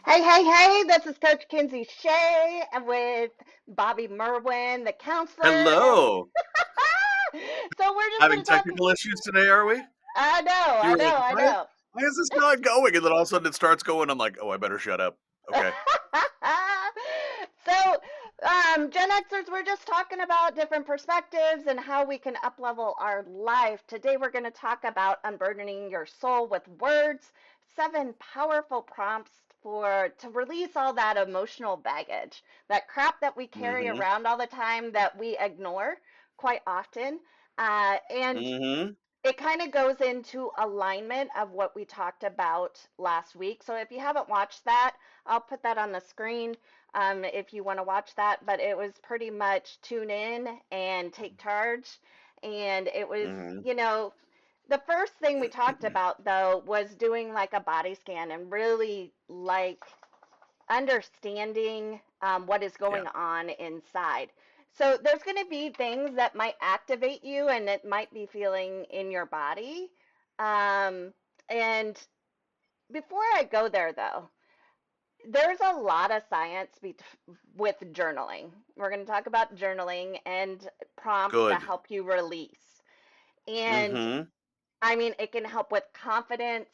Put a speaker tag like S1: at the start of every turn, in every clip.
S1: Hey, this is Coach Kinsey Shae with Bobby Merwin, the counselor. And
S2: Hello.
S1: so we're just going
S2: Having
S1: to talk.
S2: technical issues today, are we?
S1: I know,
S2: You
S1: I
S2: were like,
S1: know, I know.
S2: why is this not going? And then all of a sudden it starts going. I'm like, oh, I better shut up. Okay.
S1: So, Gen Xers, we're just talking about different perspectives and how we can uplevel our life. Today, we're going to talk about unburdening your soul with words, 7 powerful prompts for to release all that emotional baggage, that crap that we carry
S2: Mm-hmm.
S1: around all the time that we ignore quite often. And
S2: Mm-hmm.
S1: it kind of goes into alignment of what we talked about last week. So if you haven't watched that, I'll put that on the screen if you want to watch that. But it was pretty much tune in and take charge. And it was,
S2: Mm-hmm.
S1: the first thing we talked about though was doing like a body scan and really like understanding what is
S2: Yeah.
S1: going on inside. So there's going to be things that might activate you and it might be feeling in your body. And before I go there, though, there's a lot of science with journaling. We're going to talk about journaling and prompts to
S2: Good.
S1: help you release. And
S2: Mm-hmm.
S1: I mean, it can help with confidence,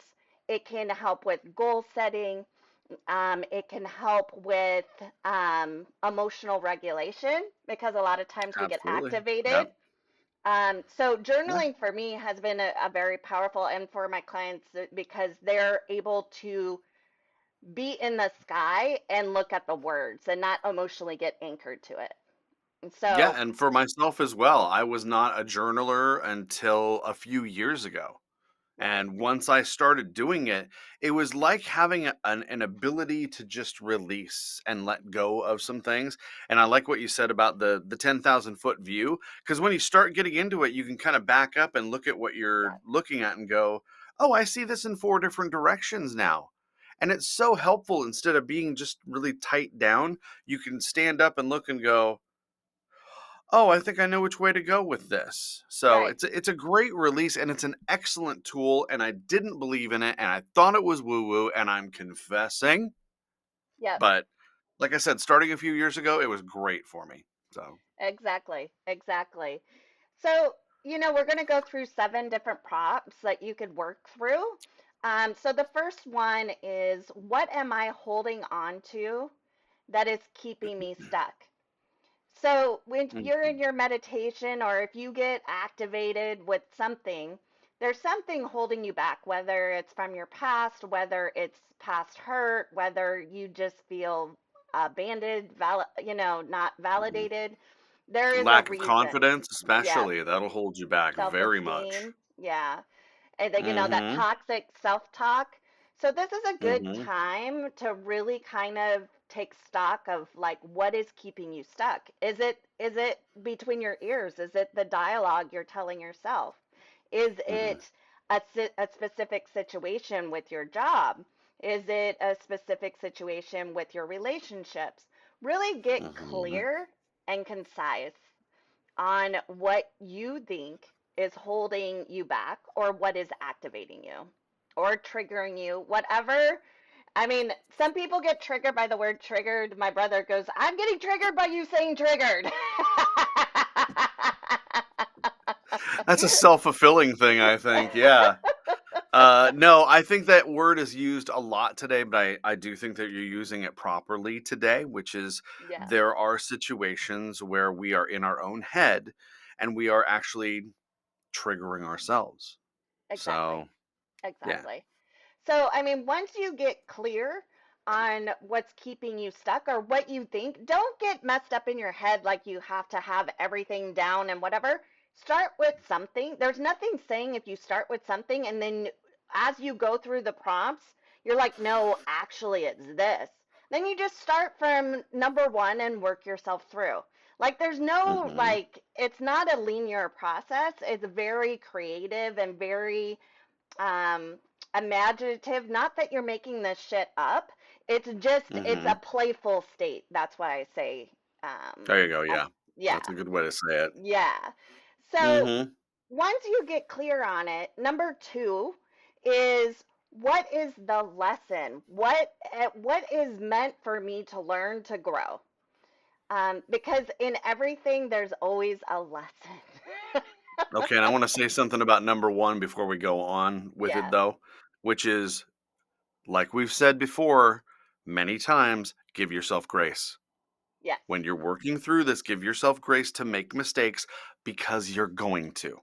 S1: it can help with goal setting, it can help with emotional regulation because a lot of times we get
S2: Absolutely.
S1: activated.
S2: Yep.
S1: So
S2: Yeah.
S1: journaling for me has been a very powerful, and for my clients because they're able to be in the sky and look at the words and not emotionally get anchored to it. And
S2: Yeah.
S1: so,
S2: And for myself as well, I was not a journaler until a few years ago.
S1: right,
S2: And once I started doing it, it was like having an ability to just release and let go of some things. And I like what you said about the 10,000 foot view, because when you start getting into it, you can kind of back up and look at what you're
S1: yeah,
S2: looking at and go, oh, I see this in 4 different directions now. And it's so helpful. Instead of being just really tight down, you can stand up and look and go, oh, I think I know which way to go with this. So
S1: right,
S2: it's a great release and it's an excellent tool. And I didn't believe in it and I thought it was woo woo. And I'm confessing,
S1: yep,
S2: but like I said, starting a few years ago, it was great for me. So
S1: exactly. So, we're going to go through 7 different prompts that you could work through. So the first one is, what am I holding on to that is keeping me stuck? So when you're in
S2: mhm.
S1: your meditation or if you get activated with something, there's something holding you back, whether it's from your past, whether it's past hurt, whether you just feel abandoned, not
S2: Mhm.
S1: validated. There is a
S2: Lack of
S1: reason.
S2: confidence,
S1: Yes,
S2: especially, that'll hold you back very much.
S1: self-esteem. Yeah. And that
S2: Mm-hmm.
S1: toxic self-talk. So this is a good
S2: Mm-hmm.
S1: time to really kind of take stock of like what is keeping you stuck. Is it between your ears? Is it the dialogue you're telling yourself? Is
S2: Mm-hmm.
S1: it a specific situation with your job? Is it a specific situation with your relationships? Really get
S2: Mm-hmm.
S1: clear and concise on what you think is holding you back or what is activating you or triggering you, whatever. I mean, some people get triggered by the word triggered. My brother goes, I'm getting triggered by you saying triggered.
S2: That's a self-fulfilling thing, I think. Yeah. No, I think that word is used a lot today, but I do think that you're using it properly today, which is
S1: Yeah,
S2: there are situations where we are in our own head and we are actually triggering ourselves.
S1: exactly.
S2: So, yeah.
S1: Exactly. So, I mean, once you get clear on what's keeping you stuck or what you think, don't get messed up in your head like you have to have everything down and whatever. Start with something. There's nothing saying if you start with something and then as you go through the prompts, you're like, no, actually, it's this. Then you just start from number one and work yourself through. Like, there's no,
S2: Hmm.
S1: like, it's not a linear process. It's very creative and very um, imaginative. Not that you're making this shit up. It's a
S2: Hmm.
S1: playful state. That's why I say,
S2: There you go.
S1: I,
S2: Yeah.
S1: yeah,
S2: That's a good way to say it.
S1: yeah. So
S2: Hmm.
S1: once you get clear on it, number two is, what is the lesson? What is meant for me to learn to grow? Because in everything, there's always a lesson.
S2: Okay, and I want to say something about number one before we go on with it,
S1: Yes,
S2: though, which is like we've said before many times, give yourself grace.
S1: yes,
S2: When you're working through this, give yourself grace to make mistakes because you're going to.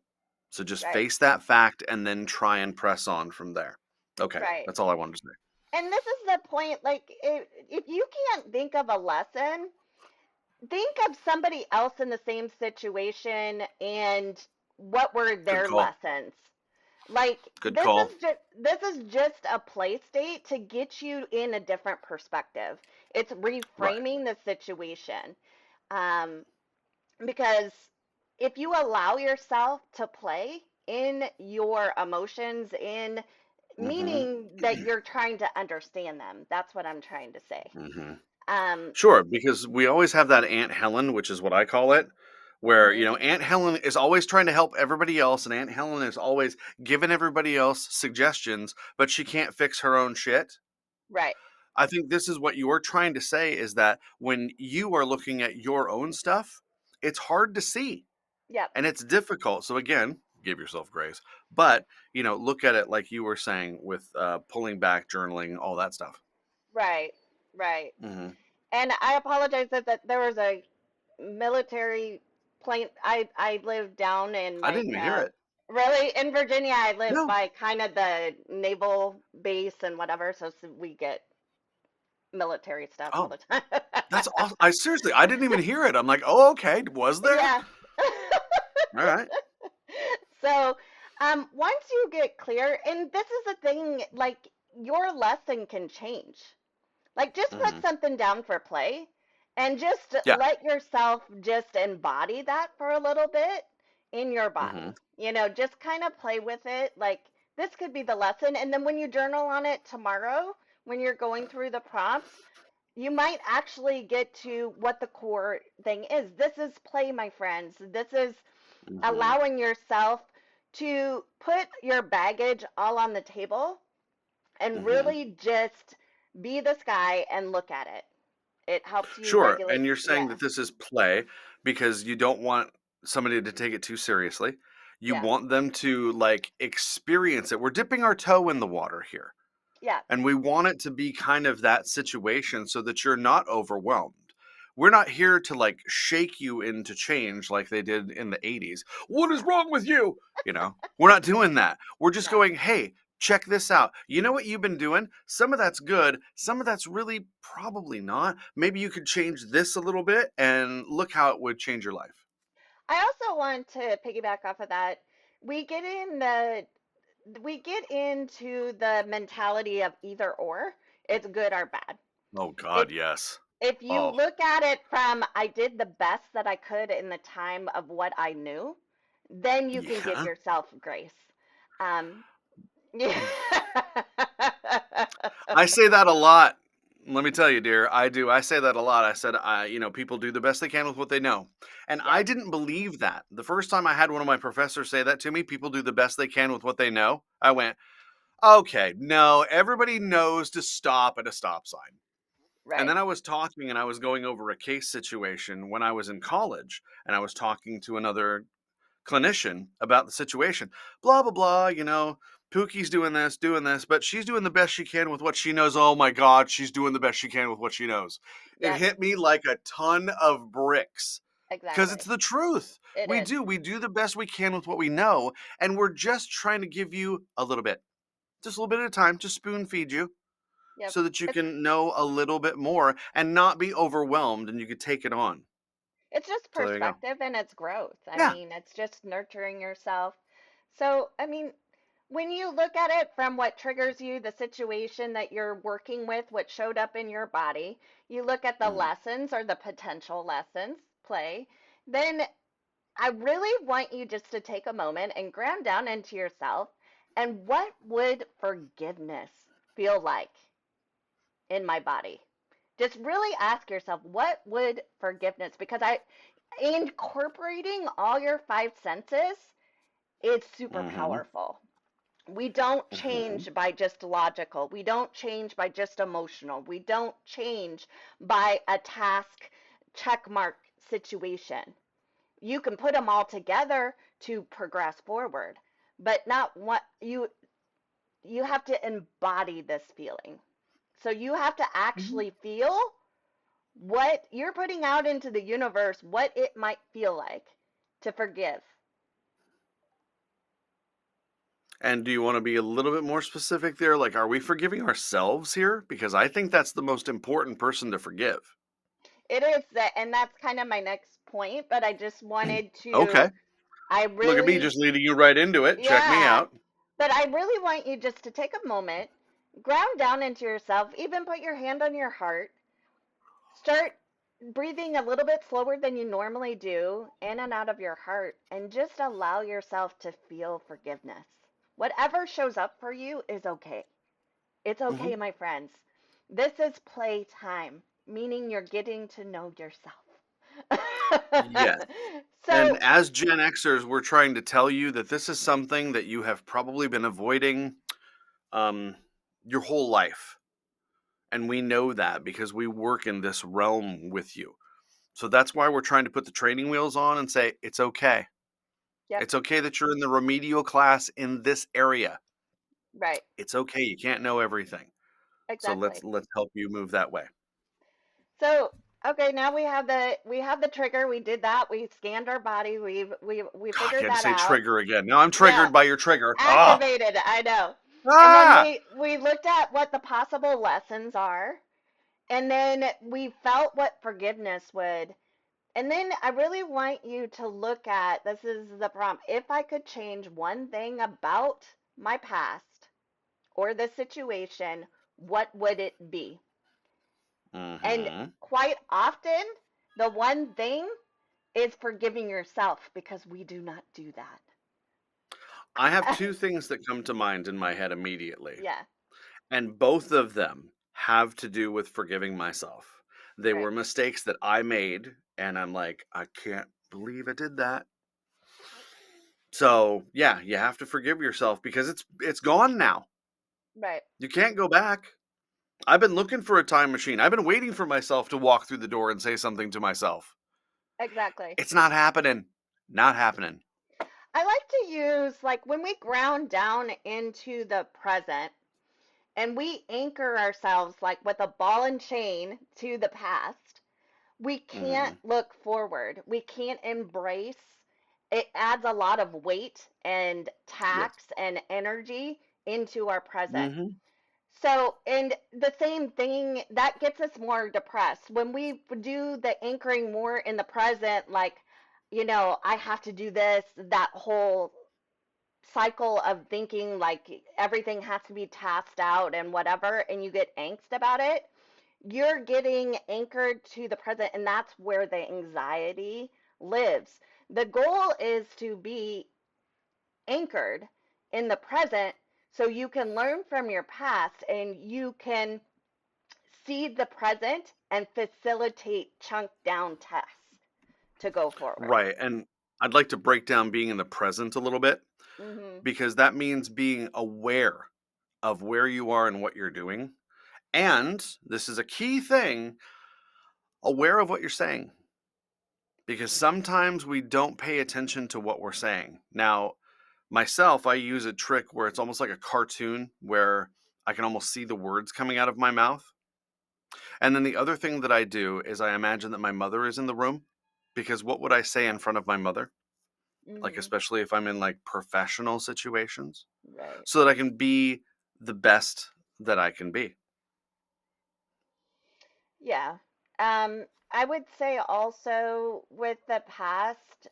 S2: So just
S1: right,
S2: face that fact and then try and press on from there. Okay,
S1: right.
S2: that's all I wanted to say.
S1: And this is the point. Like, if you can't think of a lesson, think of somebody else in the same situation and what were
S2: Good
S1: their
S2: call.
S1: lessons. Like,
S2: Good call.
S1: this is just a play state to get you in a different perspective. It's
S2: Right.
S1: reframing the situation. Um, because if you allow yourself to play in your emotions, in
S2: Mm-hmm.
S1: meaning that you're trying to understand them, that's what I'm trying to say.
S2: Mm-hmm.
S1: Um,
S2: Sure, because we always have that Aunt Helen, which is what I call it, where,
S1: mhm,
S2: Aunt Helen is always trying to help everybody else, and Aunt Helen is always giving everybody else suggestions, but she can't fix her own shit.
S1: right.
S2: I think this is what you're trying to say is that when you are looking at your own stuff, it's hard to see
S1: Yep.
S2: and it's difficult. So, again, give yourself grace, but, look at it like you were saying with pulling back, journaling, all that stuff.
S1: Right. Right.
S2: Hmm.
S1: And I apologize that there was a military plane. I live down in
S2: I
S1: like
S2: didn't even hear it.
S1: really in Virginia. I live
S2: No.
S1: by kind of the naval base and whatever, so we get military stuff all
S2: Oh,
S1: the time.
S2: that's awesome. I seriously, I didn't even hear it. I'm like, oh, okay. Was there?
S1: Yeah.
S2: All right.
S1: So, once you get clear, and this is the thing, like your lesson can change. Like just put
S2: Hmm.
S1: something down for play and just
S2: Yeah.
S1: let yourself just embody that for a little bit in your
S2: Hmm.
S1: body. You know, just kind of play with it. Like this could be the lesson. And then when you journal on it tomorrow, when you're going through the prompts, you might actually get to what the core thing is. This is play, my friends. This is
S2: Hmm.
S1: allowing yourself to put your baggage all on the table and
S2: Hmm.
S1: really just be this guy and look at it. It helps you
S2: Sure.
S1: regulate.
S2: And you're saying
S1: Yeah.
S2: that this is play because you don't want somebody to take it too seriously. You
S1: Yes.
S2: want them to like experience it. We're dipping our toe in the water here.
S1: Yes.
S2: And we want it to be kind of that situation so that you're not overwhelmed. We're not here to like shake you into change like they did in the 80s. What is wrong with you? We're not doing that. We're just
S1: No.
S2: going, hey, check this out. You know what you've been doing? Some of that's good. Some of that's really probably not. Maybe you could change this a little bit and look how it would change your life.
S1: I also want to piggyback off of that. We get in the we get into the mentality of either or. It's good or bad.
S2: Oh,
S1: If
S2: God, yes.
S1: if you
S2: Oh,
S1: look at it from I did the best that I could in the time of what I knew, then you can give
S2: yeah.
S1: yourself grace. Um, yeah.
S2: I say that a lot. Let me tell you, dear, I do. I say that a lot. I said, people do the best they can with what they know. And I
S1: Yep.
S2: didn't believe that. The first time I had one of my professors say that to me, people do the best they can with what they know. I went, okay, no, everybody knows to stop at a stop sign. And
S1: Right.
S2: then I was talking and I was going over a case situation when I was in college and I was talking to another clinician about the situation. Blah blah blah. Pookie's doing this, but she's doing the best she can with what she knows. Oh my God, she's doing the best she can with what she knows. It
S1: Yep.
S2: hit me like a ton of bricks because it's
S1: Exactly.
S2: the truth.
S1: It
S2: We
S1: is.
S2: do. We do the best we can with what we know, and we're just trying to give you a little bit, just a little bit at a time, to spoon feed you
S1: Yep.
S2: so that you
S1: It's
S2: can know a little bit more and not be overwhelmed and you could take it on.
S1: it's just
S2: So there you go.
S1: perspective and it's growth. I
S2: Yeah.
S1: mean, it's just nurturing yourself. So, I mean, when you look at it from what triggers you, the situation that you're working with, what showed up in your body, you look at the
S2: Mhm.
S1: lessons or the potential lessons, play, then I really want you just to take a moment and ground down into yourself and what would forgiveness feel like in my body? Just really ask yourself, what would forgiveness, because I incorporating all your five senses is super
S2: Mhm.
S1: powerful. We don't
S2: Hmm.
S1: change by just logical. We don't change by just emotional. We don't change by a task check mark situation. You can put them all together to progress forward, but not what you have to embody this feeling. So you have to
S2: Hmm.
S1: actually feel what you're putting out into the universe, what it might feel like to forgive.
S2: And do you want to be a little bit more specific there? Like, are we forgiving ourselves here? Because I think that's the most important person to forgive.
S1: It is that, and that's kind of my next point, but I just wanted to,
S2: Okay.
S1: I
S2: Look at me
S1: really,
S2: just leading you right into it. Check me
S1: yeah,
S2: out.
S1: but I really want you just to take a moment, ground down into yourself, even put your hand on your heart, start breathing a little bit slower than you normally do, in and out of your heart, and just allow yourself to feel forgiveness. Whatever shows up for you is okay. It's
S2: Hmm.
S1: okay, my friends. This is playtime, meaning you're getting to know yourself.
S2: Yes. And
S1: So,
S2: as Gen Xers, we're trying to tell you that this is something that you have probably been avoiding um, your whole life. And we know that because we work in this realm with you. So that's why we're trying to put the training wheels on and say, it's okay.
S1: yep,
S2: It's okay that you're in the remedial class in this area.
S1: right,
S2: It's okay. You can't know everything. So let's
S1: exactly.
S2: let's help you move that way.
S1: So, okay, now we have the trigger. We did that. We scanned our body. We
S2: God, you
S1: figured
S2: had to
S1: that
S2: say
S1: out.
S2: trigger again. Now I'm
S1: Yeah,
S2: triggered by your trigger. Ah!
S1: activated. I know. And then
S2: Ah!
S1: we looked at what the possible lessons are, and then we felt what forgiveness would. And then I really want you to look at, this is the prompt. If I could change one thing about my past or the situation, what would it be? And
S2: Mm-hmm.
S1: quite often, the one thing is forgiving yourself, because we do not do
S2: I have
S1: that.
S2: two things that come to mind in my head immediately,
S1: Yeah,
S2: and both of them have to do with forgiving myself. They
S1: right,
S2: were mistakes that I made, and I'm like, I can't believe I did that. So, yeah, you have to forgive yourself because it's gone now.
S1: right,
S2: You can't go back. I've been looking for a time machine. I've been waiting for myself to walk through the door and say something to myself.
S1: exactly.
S2: It's not happening. Not happening.
S1: I like to use, like, when we ground down into the present and we anchor ourselves like with a ball and chain to the past, we can't
S2: Mhm.
S1: look forward. We can't embrace. It adds a lot of weight and
S2: Yes.
S1: tax and energy into our present.
S2: Mhm.
S1: So, and the same thing that gets us more depressed when we do the anchoring more in the present, like, I have to do this, that whole cycle of thinking like everything has to be tasked out and whatever, and you get angst about it. You're getting anchored to the present, and that's where the anxiety lives. The goal is to be anchored in the present so you can learn from your past and you can see the present and facilitate chunk down tasks to go forward.
S2: Right. And I'd like to break down being in the present a little bit
S1: Hmm.
S2: because that means being aware of where you are and what you're doing. And this is a key thing, aware of what you're saying. Because sometimes we don't pay attention to what we're saying. Now, myself, I use a trick where it's almost like a cartoon where I can almost see the words coming out of my mouth. And then the other thing that I do is I imagine that my mother is in the room because what would I say in front of my mother? Like,
S1: Hmm.
S2: especially if I'm in like professional situations,
S1: Right.
S2: so that I can be the best that I can be.
S1: Yeah. I would say also with the past,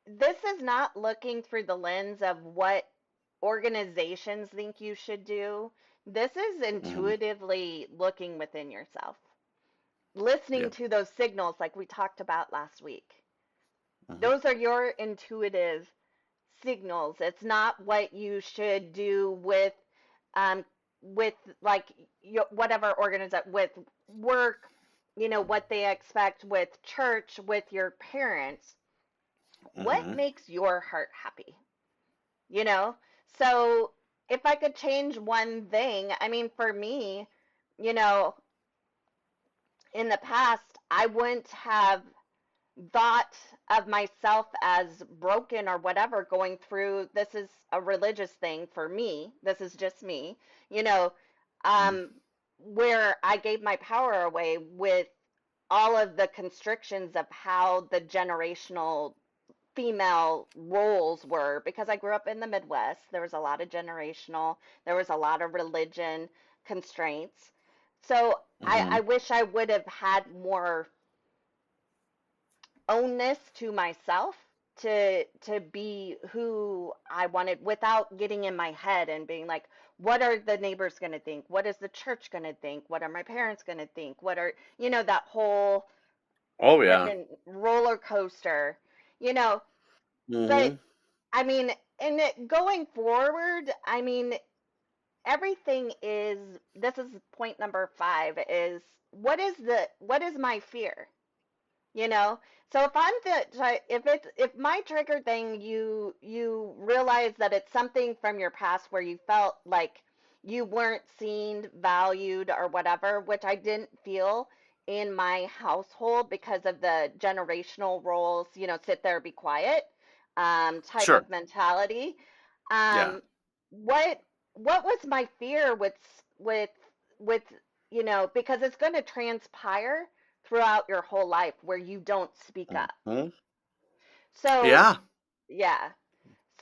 S1: this is not looking through the lens of what organizations think you should do. This is
S2: Hmm.
S1: intuitively looking within yourself, listening
S2: Yeah.
S1: to those signals like we talked about last week.
S2: Hmm.
S1: Those are your intuitive signals. It's not what you should do um with like whatever organization, with work, what they expect, with church, with your parents. What
S2: Hmm.
S1: makes your heart happy? you know? So if I could change one thing, I mean, for me, you know, in the past, I wouldn't have thought of myself as broken or whatever going through this is a religious thing for me. This is just me, you know,
S2: Mhm.
S1: um, where I gave my power away with all of the constrictions of how the generational female roles were because I grew up in the Midwest. There was a lot of generational, there was a lot of religion constraints. So I
S2: Mhm.
S1: wish I would have had more ownness to myself to be who I wanted without getting in my head and being like, what are the neighbors going to think? What is the church going to think? What are my parents going to think? What are, you know, that whole
S2: Oh yeah.
S1: freaking roller coaster, you know, but
S2: Mhm.
S1: I mean, and going forward, I mean, everything is, this is point number 5 is what is my fear? You know, so if I'm the if my trigger thing, you realize that it's something from your past where you felt like you weren't seen, valued, or whatever, which I didn't feel in my household because of the generational roles, you know, sit there, be quiet, type
S2: Sure.
S1: of mentality.
S2: Yeah.
S1: um what what was my fear with with you know, because it's going to transpire throughout your whole life where you don't speak up.
S2: Mhm.
S1: So,
S2: Yeah.
S1: yeah.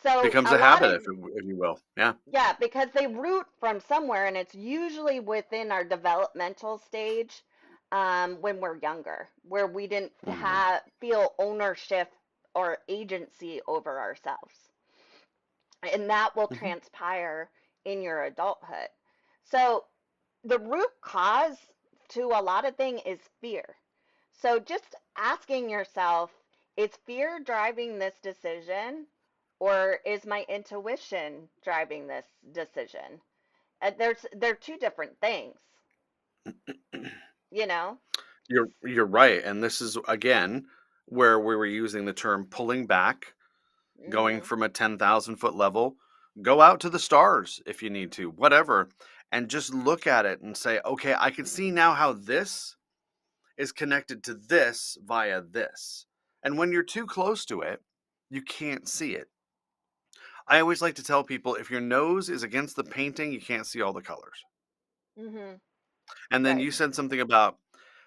S1: So
S2: Becomes
S1: a
S2: a
S1: lot
S2: habit,
S1: of,
S2: if you will. Yeah.
S1: yeah, because they root from somewhere and it's usually within our developmental stage, when we're younger, where we didn't
S2: Mhm.
S1: feel ownership or agency over ourselves. And that will
S2: Mhm.
S1: transpire in your adulthood. So the root cause to a lot of thing is fear. So just asking yourself, is fear driving this decision or is my intuition driving this decision? They're two different things, you know?
S2: You're right, and this is again where we were using the term pulling back, going
S1: Mhm.
S2: from a 10,000-foot level, go out to the stars if you need to, whatever, and just look at it and say, "Okay, I can see now how this is connected to this via this." And when you're too close to it, you can't see it. I always like to tell people if your nose is against the painting, you can't see all the colors.
S1: Mhm.
S2: And then
S1: Right.
S2: you said something about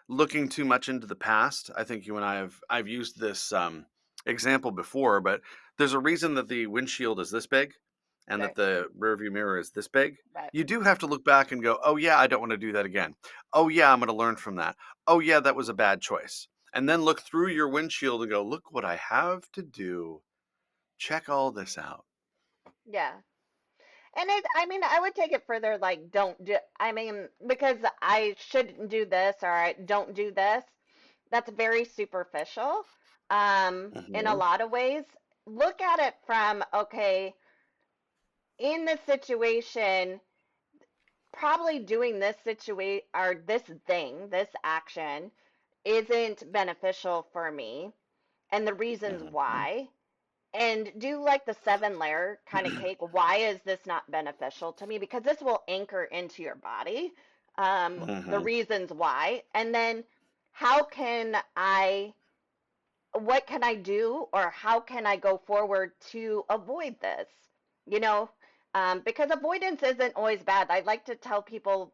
S2: looking too much into the past. I think you and I have I've used this example before, but there's a reason that the windshield is this big and that
S1: Right.
S2: the rearview mirror is this big.
S1: Right.
S2: You do have to look back and go, "Oh yeah, I don't want to do that again. Oh yeah, I'm going to learn from that. Oh yeah, that was a bad choice." And then look through your windshield and go, "Look what I have to do. Check all this out."
S1: Yeah. And I mean, I would take it further, like, don't do, I mean, because I shouldn't do this or I don't do this. That's very superficial, in a
S2: Mhm.
S1: lot of ways. Look at it from, okay, in this situation, probably doing this situation or this thing, this action isn't beneficial for me, and the reasons
S2: Mhm.
S1: why. And do like the 7 layer kind of cake. Why is this not beneficial to me? Because this will anchor into your body, the
S2: Mhm.
S1: reasons why. And then how can I, what can I do or how can I go forward to avoid this? You know, because avoidance isn't always bad. I like to tell people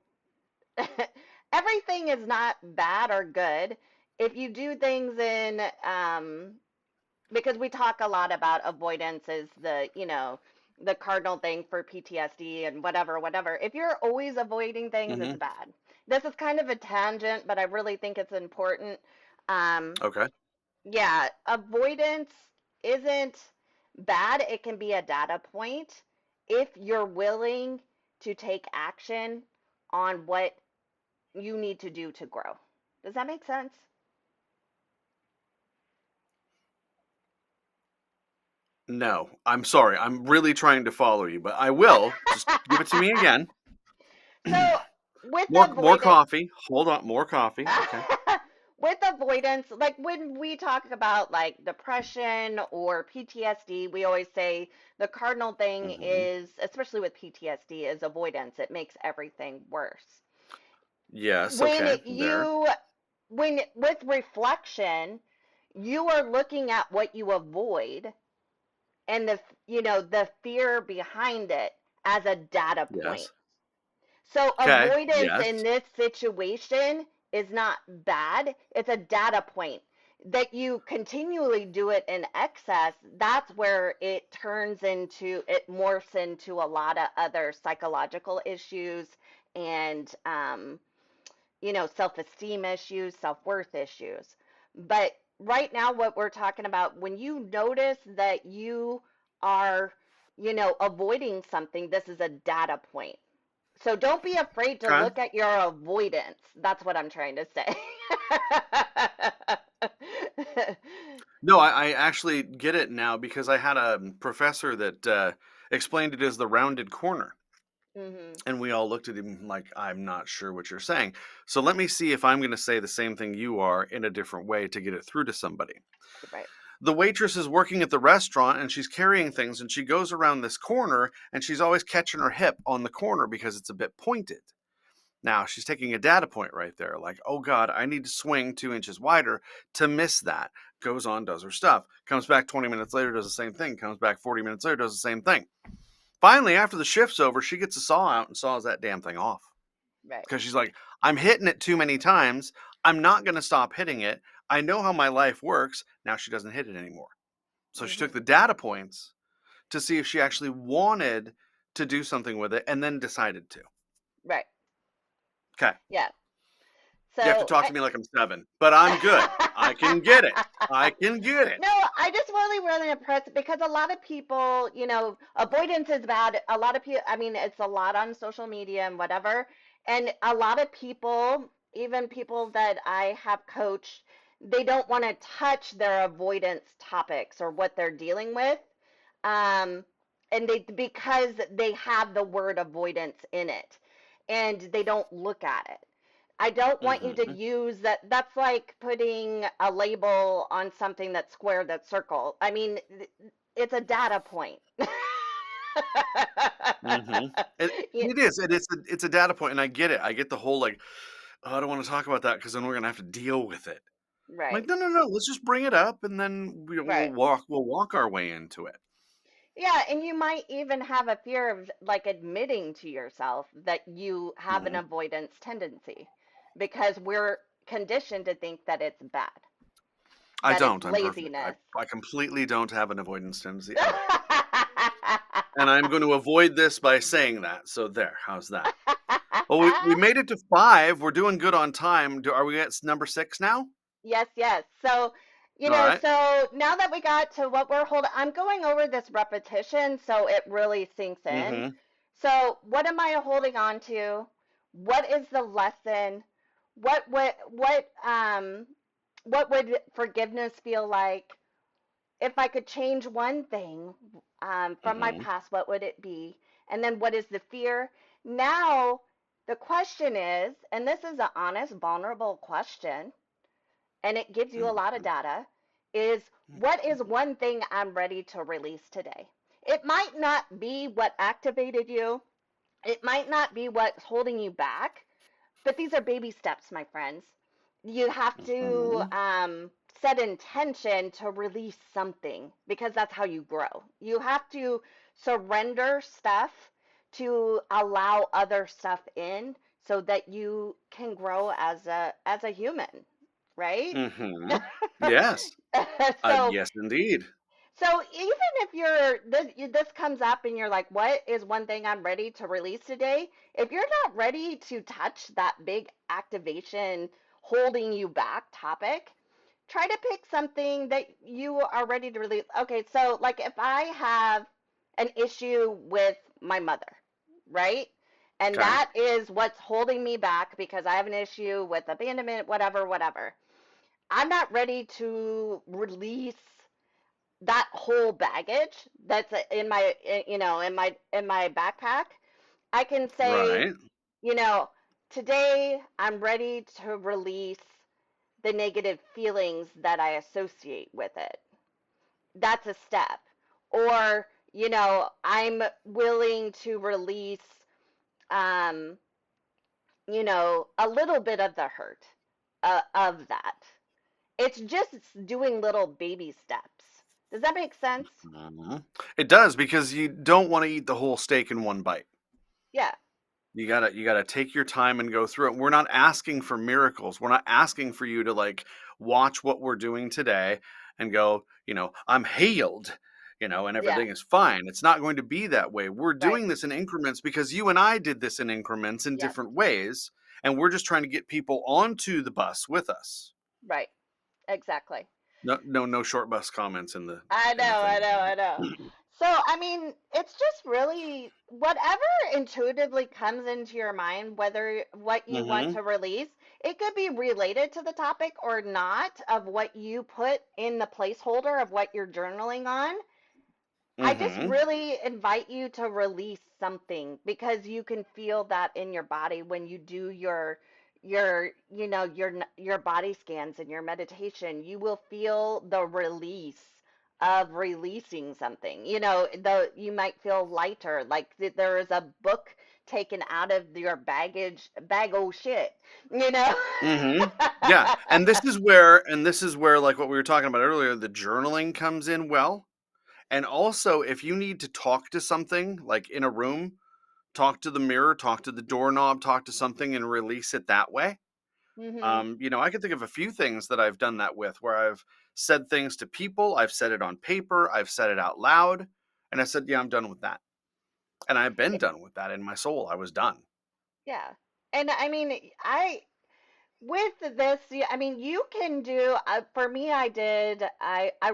S1: everything is not bad or good. If you do things in, because we talk a lot about avoidance as the, you know, the cardinal thing for PTSD and whatever, whatever. If you're always avoiding things, it's
S2: Mhm.
S1: bad. This is kind of a tangent, but I really think it's important. Um,
S2: Okay.
S1: yeah, avoidance isn't bad. It can be a data point if you're willing to take action on what you need to do to grow. Does that make sense?
S2: No, I'm sorry. I'm really trying to follow you, but I will. Just give it to me again.
S1: So, with
S2: More
S1: avoidance,
S2: coffee. Hold on, more coffee. Okay.
S1: with avoidance, like when we talk about like depression or PTSD, we always say the cardinal thing
S2: Hmm.
S1: is, especially with PTSD, is avoidance. It makes everything worse.
S2: Yes.
S1: When
S2: Okay. There.
S1: you, when with reflection, you are looking at what you avoid and the fear behind it as a data point.
S2: Yes.
S1: So
S2: Okay.
S1: avoidance
S2: Yes.
S1: in this situation is not bad. It's a data point. That you continually do it in excess, that's where it morphs into a lot of other psychological issues and, self-esteem issues, self-worth issues. But right now, what we're talking about, when you notice that you are, avoiding something, this is a data point. So don't be afraid to
S2: Okay.
S1: look at your avoidance. That's what I'm trying to say.
S2: No, I actually get it now because I had a professor that explained it as the rounded corner.
S1: Mhm.
S2: And we all looked at him like, I'm not sure what you're saying. So let me see if I'm going to say the same thing you are in a different way to get it through to somebody.
S1: Right.
S2: The waitress is working at the restaurant and she's carrying things and she goes around this corner and she's always catching her hip on the corner because it's a bit pointed. Now she's taking a data point right there, like, oh God, I need to swing 2 inches wider to miss that. Goes on, does her stuff. Comes back 20 minutes later, does the same thing. Comes back 40 minutes later, does the same thing. Finally, after the shift's over, she gets a saw out and saws that damn thing off.
S1: Right.
S2: Because she's like, I'm hitting it too many times. I'm not going to stop hitting it. I know how my life works. Now she doesn't hit it anymore. So she took
S1: Mhm.
S2: the data points to see if she actually wanted to do something with it and then decided to.
S1: Right.
S2: Okay.
S1: Yeah.
S2: You have to
S1: So
S2: talk to me like I'm 7, but I'm good. I can get it. I can get it.
S1: No, I just really impressed because a lot of people, avoidance is bad. A lot of people, I mean, it's a lot on social media and whatever. And a lot of people, even people that I have coached, they don't want to touch their avoidance topics or what they're dealing with. Um, and because they have the word avoidance in it and they don't look at it. I don't want you to
S2: Hmm.
S1: use that. That's like putting a label on something that's square, that's circle. I mean, it's a data point.
S2: Hmm. It,
S1: Yeah,
S2: it is. It's a data point, and I get it. I get the whole like, oh, I don't want to talk about that because then we're gonna have to deal with it. I'm
S1: right,
S2: like, no, no, no. Let's just bring it up, and then we'll
S1: right.
S2: walk. We'll walk our way into it.
S1: Yeah, and you might even have a fear of like admitting to yourself that you have an
S2: Hmm.
S1: avoidance tendency because we're conditioned to think that it's bad,
S2: I
S1: that it's
S2: don't. I'm perfect.
S1: laziness.
S2: I completely don't have an avoidance tendency at all, and I'm going to avoid this by saying that. So there. How's that? Well, we made it to 5. We're doing good on time. Are we at number 6 now?
S1: Yes, yes. So,
S2: All right.
S1: so now that we got to what we're holding, I'm going over this repetition so it really sinks in.
S2: Mm-hmm.
S1: So, what am I holding on to? What is the lesson? What would forgiveness feel like? If I could change one thing from my
S2: Mm-hmm.
S1: past, what would it be? And then what is the fear? Now, the question is, and this is an honest, vulnerable question, and it gives you a lot of data, is what is one thing I'm ready to release today? It might not be what activated you, it might not be what's holding you back, but these are baby steps, my friends. You have to
S2: Mm-hmm.
S1: set intention to release something because that's how you grow. You have to surrender stuff to allow other stuff in so that you can grow as a human, right?
S2: Mm-hmm. Yes.
S1: so
S2: Yes, indeed.
S1: so even if this comes up and you're like, what is one thing I'm ready to release today? If you're not ready to touch that big activation holding you back topic, try to pick something that you are ready to release. Okay, so like if I have an issue with my mother, right? And
S2: Okay.
S1: that is what's holding me back because I have an issue with abandonment, whatever, whatever. I'm not ready to release that whole baggage that's in my in my backpack. I can say,
S2: Right.
S1: you know today I'm ready to release the negative feelings that I associate with it. That's a step. Or, I'm willing to release, um, a little bit of the hurt of that. It's just doing little baby steps. Does that make sense?
S2: Mhm. It does, because you don't want to eat the whole steak in one bite.
S1: Yeah,
S2: You gotta take your time and go through it. We're not asking for miracles. We're not asking for you to like watch what we're doing today and go, I'm healed, and
S1: yeah,
S2: everything is fine. It's not going to be that way. We're
S1: right.
S2: doing this in increments because you and I did this in increments in
S1: Yep,
S2: different ways, and we're just trying to get people onto the bus with us.
S1: right. Exactly.
S2: No, no, no short bus comments in the
S1: I know,
S2: in the
S1: I
S2: thing.
S1: know, I know. So, I mean, it's just really whatever intuitively comes into your mind, whether what you want
S2: Mm-hmm.
S1: to release, it could be related to the topic or not of what you put in the placeholder of what you're journaling on. I just
S2: Mm-hmm.
S1: really invite you to release something because you can feel that in your body when you do your body scans and your meditation. You will feel the release of releasing something. You might feel lighter, like there is a book taken out of your bag of shit, you know?
S2: Mm-hmm. Yeah. And this is where like what we were talking about earlier, the journaling comes in well. And also, if you need to talk to something like in a room, talk to the mirror, talk to the doorknob, talk to something and release it that way.
S1: Mhm.
S2: I can think of a few things that I've done that with, where I've said things to people, I've said it on paper, I've said it out loud, and I said, yeah, I'm done with that. And I've been done with that in my soul. I was done.
S1: Yeah. And I mean, I with this, I mean, you can do, for me, I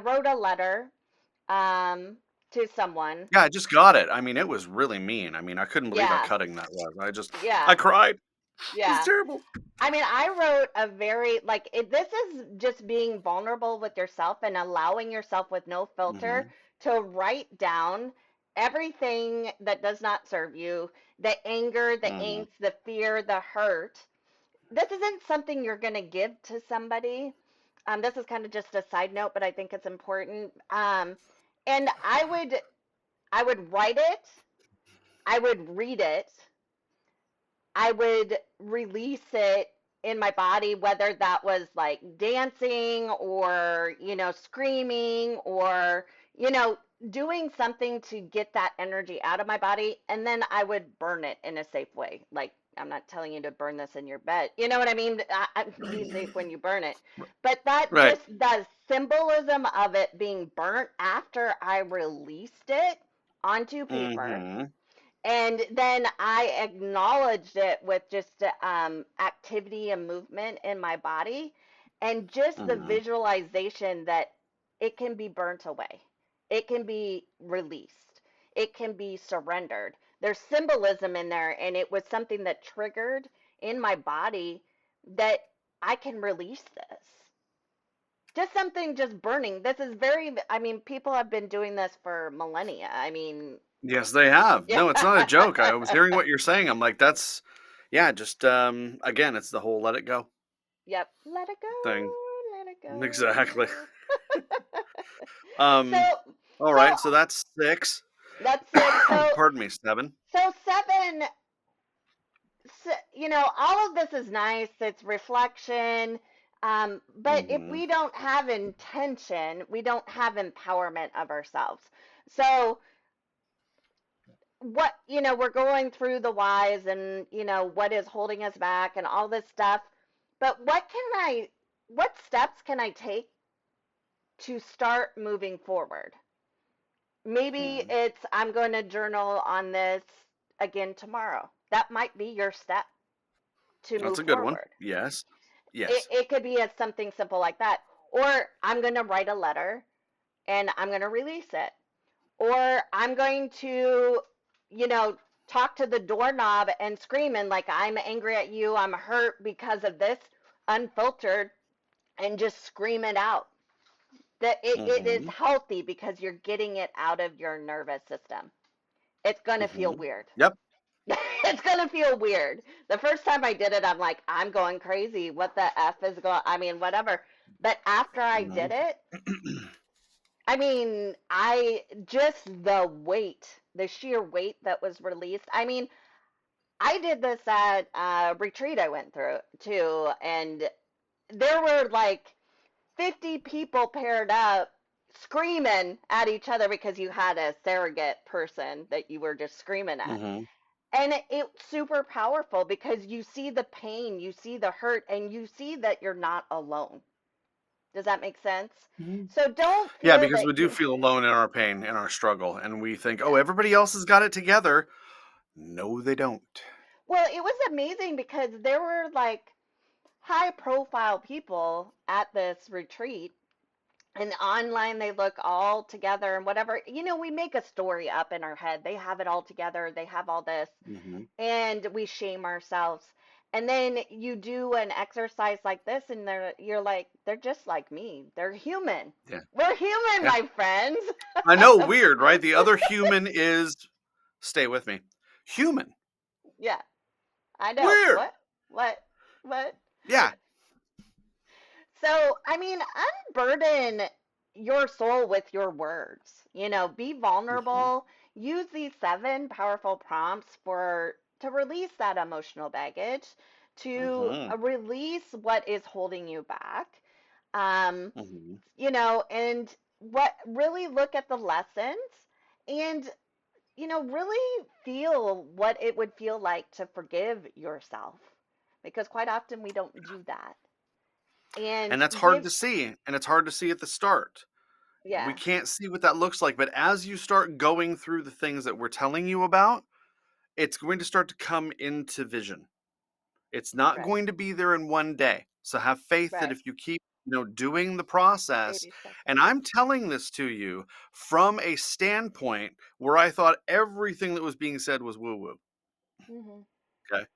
S1: wrote a letter um, to someone.
S2: Yeah, I just got it. I mean, it was really mean. I mean, I couldn't believe how
S1: Yeah,
S2: cutting that was. I
S1: yeah,
S2: cried. It was
S1: yeah.
S2: terrible.
S1: I mean, I wrote a very, like, this is just being vulnerable with yourself and allowing yourself with no filter
S2: Hmm.
S1: to write down everything that does not serve you, the anger, the
S2: Hmm.
S1: angst, the fear, the hurt. This isn't something you're going to give to somebody. This is kind of just a side note, but I think it's important. And I would write it, I would read it, I would release it in my body, whether that was like dancing or, screaming or, you know, doing something to get that energy out of my body. And then I would burn it in a safe way. Like, I'm not telling you to burn this in your bed. You know what I mean? Be safe when you burn it. But that
S2: Right.
S1: just, the symbolism of it being burnt after I released it onto paper,
S2: Hmm.
S1: and then I acknowledged it with just activity and movement in my body, and just the
S2: Hmm.
S1: visualization that it can be burnt away, it can be released, it can be surrendered. There's symbolism in there, and it was something that triggered in my body that I can release this. Just something just burning. This is very, I mean, people have been doing this for millennia. I mean,
S2: Yes, they have.
S1: yeah.
S2: No, it's not a joke. I was hearing what you're saying. I'm like, that's, yeah, just again, it's the whole let it go
S1: Yep. Let it
S2: thing.
S1: go. Let it
S2: Exactly.
S1: go. So,
S2: Um, all
S1: so
S2: right, so that's six.
S1: that's six. So,
S2: Pardon me, seven.
S1: so seven. All of this is nice. It's reflection. But if
S2: Hmm.
S1: we don't have intention, we don't have empowerment of ourselves. So, we're going through the whys and, what is holding us back and all this stuff. But what steps can I take to start moving forward? Maybe
S2: Hmm.
S1: it's I'm going to journal on this again tomorrow. That might be your step to
S2: That's
S1: move
S2: a good one.
S1: forward.
S2: Yes.
S1: It,
S2: Yes.
S1: it could be as something simple like that. Or I'm going to write a letter and I'm going to release it. Or I'm going to, you know, talk to the doorknob and scream and like, I'm angry at you, I'm hurt because of this, unfiltered, and just scream it out. That it is
S2: Hmm.
S1: healthy because you're getting it out of your nervous system. It's going to feel
S2: Hmm.
S1: weird.
S2: Yep.
S1: It's gonna feel weird. The first time I did it, I'm like, I'm going crazy. What the F is going, I mean, whatever. But after I did
S2: Mhm.
S1: it, I mean, I just the weight, the sheer weight that was released. I mean, I did this at a retreat I went through too, and there were like 50 people paired up screaming at each other because you had a surrogate person that you were just screaming at.
S2: Mhm.
S1: And it's super powerful because you see the pain, you see the hurt, and you see that you're not alone. Does that make sense?
S2: Mhm.
S1: So don't
S2: Yeah,
S1: feel
S2: because
S1: that
S2: we do
S1: you,
S2: feel alone in our pain, in our struggle, and we think, "Oh,
S1: yeah.
S2: everybody else has got it together." No, they don't.
S1: Well, it was amazing because there were like high profile people at this retreat, and online they look all together and whatever. We make a story up in our head. They have it all together, they have all this,
S2: Mhm.
S1: and we shame ourselves. And then you do an exercise like this, and you're like, they're just like me. They're human.
S2: Yeah.
S1: We're human,
S2: Yeah.
S1: my friends.
S2: I know, weird, right? The other human is, stay with me, human.
S1: Yeah, I know.
S2: Weird.
S1: What? What? What?
S2: Yeah.
S1: So, I mean, unburden your soul with your words. Be
S2: Mhm.
S1: vulnerable. Use these 7 powerful prompts to release that emotional baggage, to
S2: Mhm.
S1: release what is holding you back. Um,
S2: Mhm.
S1: and what really look at the lessons, and really feel what it would feel like to forgive yourself, because quite often we don't do that.
S2: And
S1: And
S2: that's hard
S1: give,
S2: to see, and it's hard to see at the start. We
S1: yeah,
S2: can't see what that looks like, but as you start going through the things that we're telling you about, it's going to start to come into vision. It's not
S1: right,
S2: going to be there in one day. So have faith that
S1: right.
S2: if you keep, doing the process,
S1: Baby steps.
S2: and I'm telling this to you from a standpoint where I thought everything that was being said was woo woo.
S1: Hmm.
S2: Okay.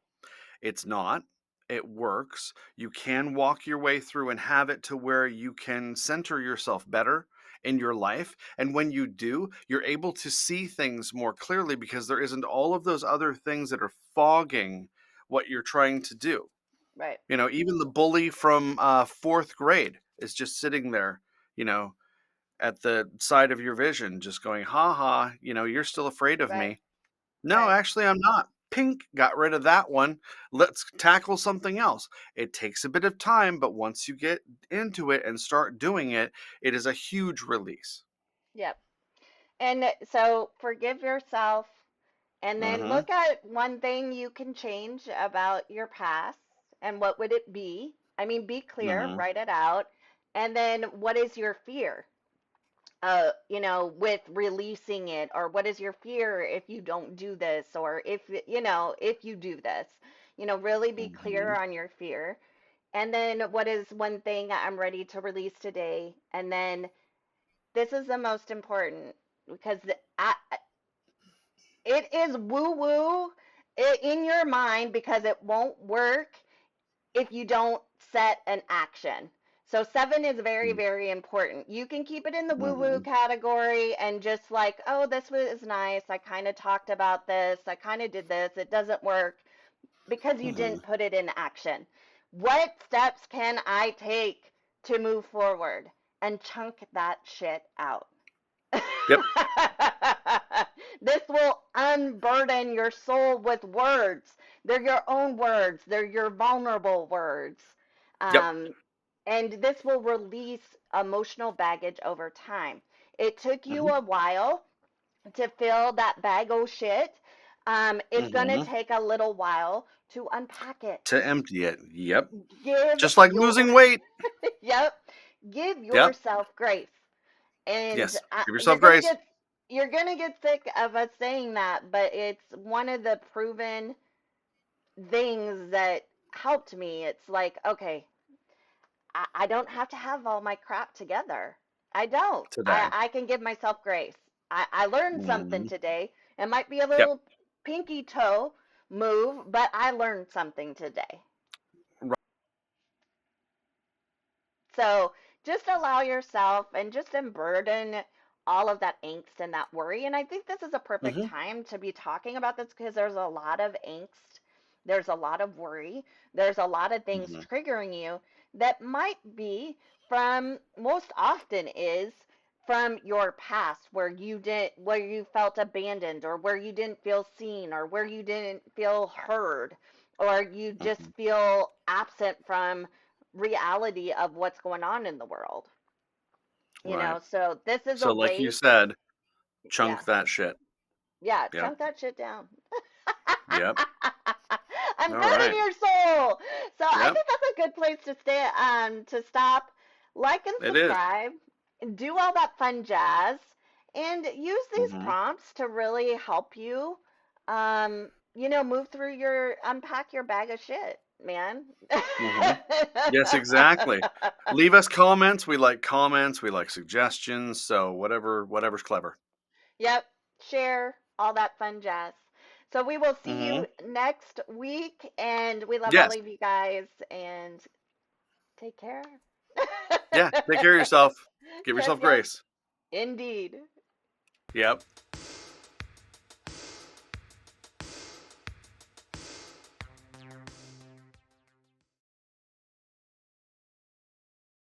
S2: It's not. It works. You can walk your way through and have it to where you can center yourself better in your life. And when you do, you're able to see things more clearly because there isn't all of those other things that are fogging what you're trying to do.
S1: Right,
S2: Even the bully from fourth grade is just sitting there, you know, at the side of your vision, just going, ha ha, you're still afraid of
S1: right,
S2: me. No,
S1: right.
S2: actually, I'm not. Pink, got rid of that one. Let's tackle something else. It takes a bit of time, but once you get into it and start doing it, it is a huge release.
S1: Yep. And so forgive yourself, and then
S2: Mm-hmm.
S1: look at one thing you can change about your past, and what would it be? I mean, be clear,
S2: Mm-hmm.
S1: write it out. And then what is your fear? With releasing it, or what is your fear if you don't do this, or if you do this, really be
S2: Mm-hmm.
S1: clear on your fear. And then what is one thing I'm ready to release today? And then this is the most important, because it is woo woo in your mind, because it won't work if you don't set an action. So 7 is very, very important. You can keep it in the woo woo
S2: Mm-hmm.
S1: category and just like, oh, this was nice. I kind of talked about this. I kind of did this. It doesn't work because you
S2: Mm-hmm.
S1: didn't put it in action. What steps can I take to move forward? And chunk that shit out.
S2: Yep.
S1: This will unburden your soul with words. They're your own words, they're your vulnerable words.
S2: Yep.
S1: Um, and this will release emotional baggage over time. It took you
S2: Mm-hmm.
S1: a while to fill that bag of shit. It's going to
S2: Mm-hmm.
S1: take a little while to unpack it.
S2: To empty it. Yep.
S1: Give
S2: Just like
S1: your,
S2: losing weight.
S1: yep, give
S2: Yep.
S1: yourself grace. And
S2: Yes. Give
S1: you're
S2: yourself
S1: gonna
S2: grace.
S1: get you're gonna get sick of us saying that, but it's one of the proven things that helped me. It's like, okay, I don't have to have all my crap together. I don't. I,
S2: Today.
S1: I can give myself grace. I learned something
S2: Mm-hmm.
S1: today. It might be a
S2: Yep.
S1: little pinky toe move, but I learned something today. So just allow yourself and just unburden all of that angst and that worry. And I think this is a perfect
S2: Hmm.
S1: time to be talking about this because there's a lot of angst, there's a lot of worry, there's a lot of things
S2: Hmm.
S1: triggering you that might be from, most often is from your past, where you felt abandoned, or where you didn't feel seen, or where you didn't feel heard, or you just
S2: Hmm.
S1: feel absent from reality of what's going on in the world.
S2: Right.
S1: So this is a
S2: So, like you
S1: way.
S2: said,
S1: Yeah,
S2: chunk that shit.
S1: yeah,
S2: Yep.
S1: chunk that shit down.
S2: Yep.
S1: I'm
S2: All
S1: good in
S2: right.
S1: your soul. So I
S2: Yep.
S1: think that's a good place to stay, to stop, like and
S2: It is.
S1: subscribe, do all that fun jazz, and use these
S2: Hmm.
S1: prompts to really help you, move through unpack your bag of shit, man.
S2: Hmm. Yes, exactly. Leave us comments. We like comments. We like suggestions. So whatever's clever.
S1: Yep, share all that fun jazz. So we will see
S2: Hmm.
S1: you next week, and we love all
S2: Yes.
S1: of you guys, and take care.
S2: Yeah. Take care of yourself. Give
S1: Yes,
S2: yourself
S1: yes,
S2: grace.
S1: indeed.
S2: Yep.